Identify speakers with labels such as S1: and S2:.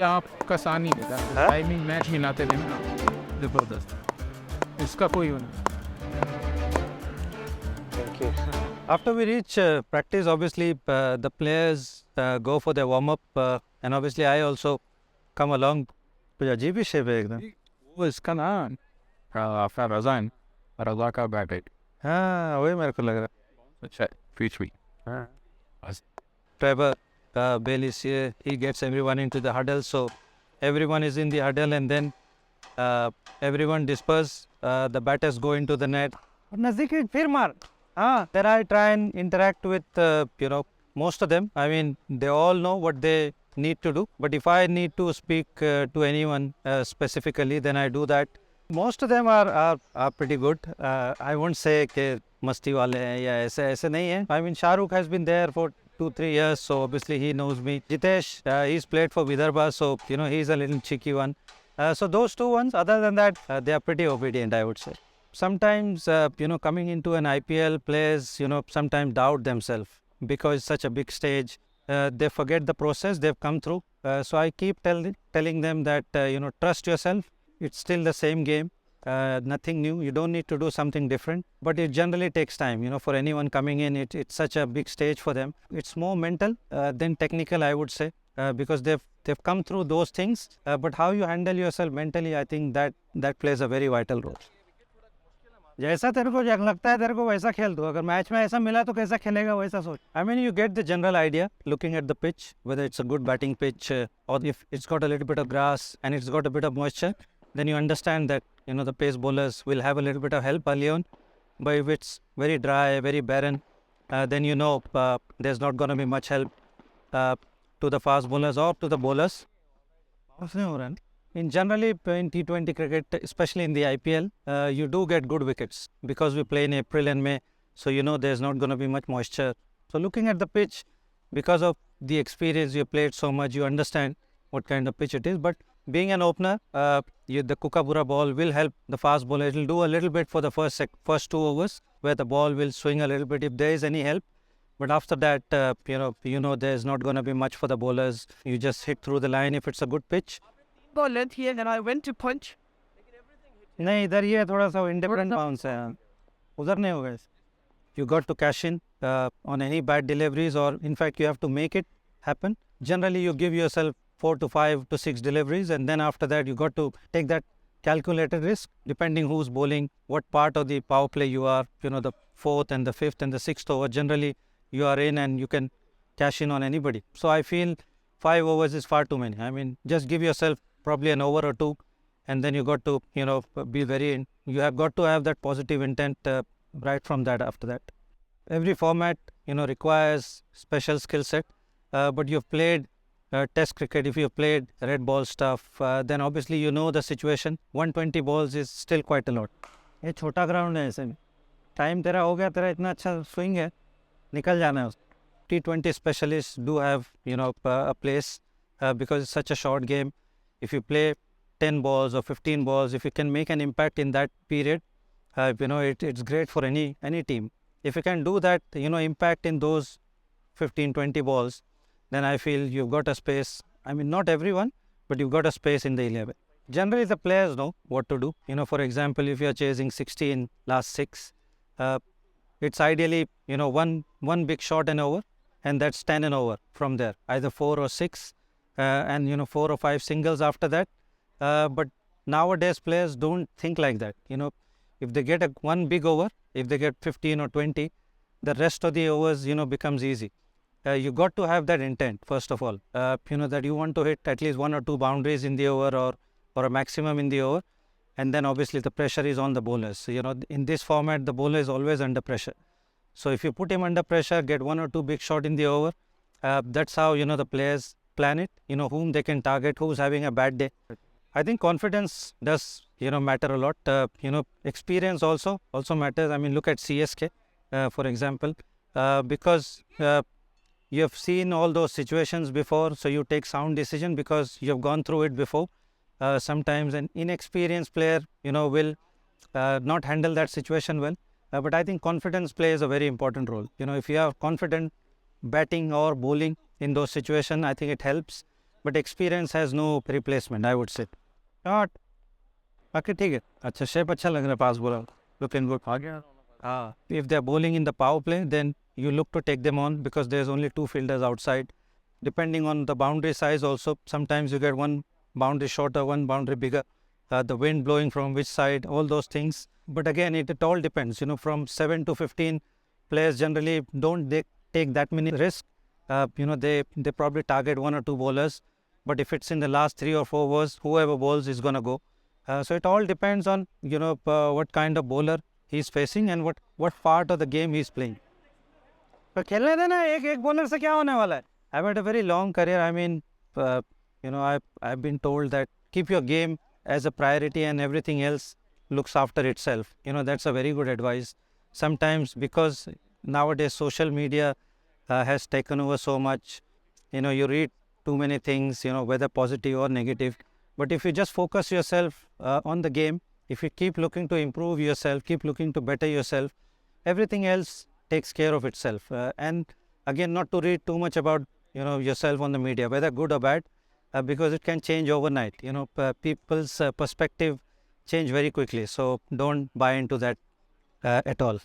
S1: या आपका सानी मिला
S2: हाँ?
S1: टाइमिंग मैच मिलाते थे ना ज़बरदस्त इसका कोई वो नहीं
S2: Thank you. After we reach practice, obviously the players go for their warm up, and obviously I also come along. कुछ अजीब ही शेप है एकदम.
S1: वो इसका ना आपका रज़ान रज़ा का बैट है
S2: हाँ वही मेरे को लग रहा.
S1: अच्छा पीच भी
S2: हाँ.
S1: बस
S2: Trevor Bale is here. He gets everyone into the huddle, so everyone is in the huddle, and then everyone disperse. The batters go into the net. नजदीक फिर मार. Then I try and interact with most of them. I mean, they all know what they need to do. But if I need to speak to anyone specifically, then I do that. Most of them are pretty good. I won't say कि मस्ती वाले हैं या ऐसे नहीं है. I mean, Shahrukh has been there for 2-3 years, so obviously he knows me. Jitesh, he's played for Vidarbha, so he's a little cheeky one. So those two ones, other than that, they are pretty obedient, I would say. Sometimes, coming into an IPL, players, sometimes doubt themselves because it's such a big stage. They forget the process they've come through. So I keep telling them that, trust yourself. It's still the same game. Nothing new. You don't need to do something different. But it generally takes time. For anyone coming in, it's such a big stage for them. It's more mental than technical, I would say, because they've come through those things. But how you handle yourself mentally, I think that plays a very vital role. जैसा तेरे को लगता है तेरे को वैसा खेल दो. अगर मैच में ऐसा मिला तो कैसा खेलेगा वैसा सोच. I mean, you get the general idea looking at the pitch, whether it's a good batting pitch or if it's got a little bit of grass and it's got a bit of moisture, then you understand that the pace bowlers will have a little bit of help early on. But if it's very dry, very barren, then there's not going to be much help to the fast bowlers or to the bowlers. In generally in T20 cricket, especially in the IPL, you do get good wickets because we play in April and May. So there's not going to be much moisture. So looking at the pitch, because of the experience you played so much, you understand what kind of pitch it is. But being an opener, the Kookaburra ball will help the fast bowler. It will do a little bit for the first 2 overs where the ball will swing a little bit if there is any help. But after that, there's not going to be much for the bowlers. You just hit through the line if it's a good pitch.
S3: Ball length here, and I went to punch.
S2: नहीं इधर ये थोड़ा सा indifferent bounce है. उधर नहीं होगा. You got to cash in on any bad deliveries, or in fact you have to make it happen. Generally you give yourself 4 to 5 to 6 deliveries, and then after that you got to take that calculated risk depending who's bowling, what part of the power play you are. The 4th and the 5th and the 6th over, generally you are in and you can cash in on anybody. So I feel 5 overs is far too many. I mean, just give yourself probably an over or 2, and then you got to be very you have got to have that positive intent right from that. After that, every format requires special skill set, but you've played test cricket. If you've played red ball stuff, then obviously the situation. 120 balls is still quite a lot. ये छोटा ground है. ऐसे में time तेरा हो गया, तेरा इतना अच्छा स्विंग है, निकल जाना है. T20 specialists do have a place because it's such a short game. If you play 10 balls or 15 balls, if you can make an impact in that period, it's great for any team. If you can do that, impact in those 15-20 balls, then I feel you've got a space. I mean, not everyone, but you've got a space in the 11. Generally, the players know what to do. For example, if you're chasing 60 in last 6, it's ideally, one big shot and over, and that's 10 and over from there, either 4 or 6. And 4 or 5 singles after that. But nowadays players don't think like that. If they get one big over, if they get 15 or 20, the rest of the overs becomes easy. You got to have that intent first of all. That you want to hit at least 1 or 2 boundaries in the over or a maximum in the over, and then obviously the pressure is on the bowlers. So, in this format the bowler is always under pressure. So if you put him under pressure, get 1 or 2 big shot in the over, that's how the players plan it, whom they can target, who's having a bad day. I think confidence does, matter a lot. Experience also matters. I mean, look at CSK, for example, because you have seen all those situations before, so you take sound decision because you have gone through it before. Sometimes an inexperienced player, will not handle that situation well. But I think confidence plays a very important role. If you are confident batting or bowling in those situations, I think it helps. But but experience has no replacement, I would say. Not. बाकी ठीक है, अच्छा shape अच्छा लग रहा है पास bowler, looking good.
S1: आ गया
S2: If they are bowling in the power play, then you look to take them on because there's only 2 fielders outside. Depending on the boundary size also, sometimes you get one boundary shorter, one boundary bigger, the wind blowing from which side, all those things. But again, it all depends, from 7 to 15 players generally don't take that many risks. They probably target 1 or 2 bowlers, but if it's in the last 3 or 4 overs, whoever bowls is going to go. So it all depends on what kind of bowler he's facing and what part of the game he's playing. तो खेलने देना, एक bowler से क्या होने वाला है? I've had a very long career. I mean, I've been told that keep your game as a priority and everything else looks after itself. That's a very good advice. Sometimes because nowadays social media has taken over so much, you read too many things, whether positive or negative. But if you just focus yourself on the game, if you keep looking to improve yourself, keep looking to better yourself, everything else takes care of itself. And again, not to read too much about yourself on the media, whether good or bad, because it can change overnight. People's perspective change very quickly. So don't buy into that at all.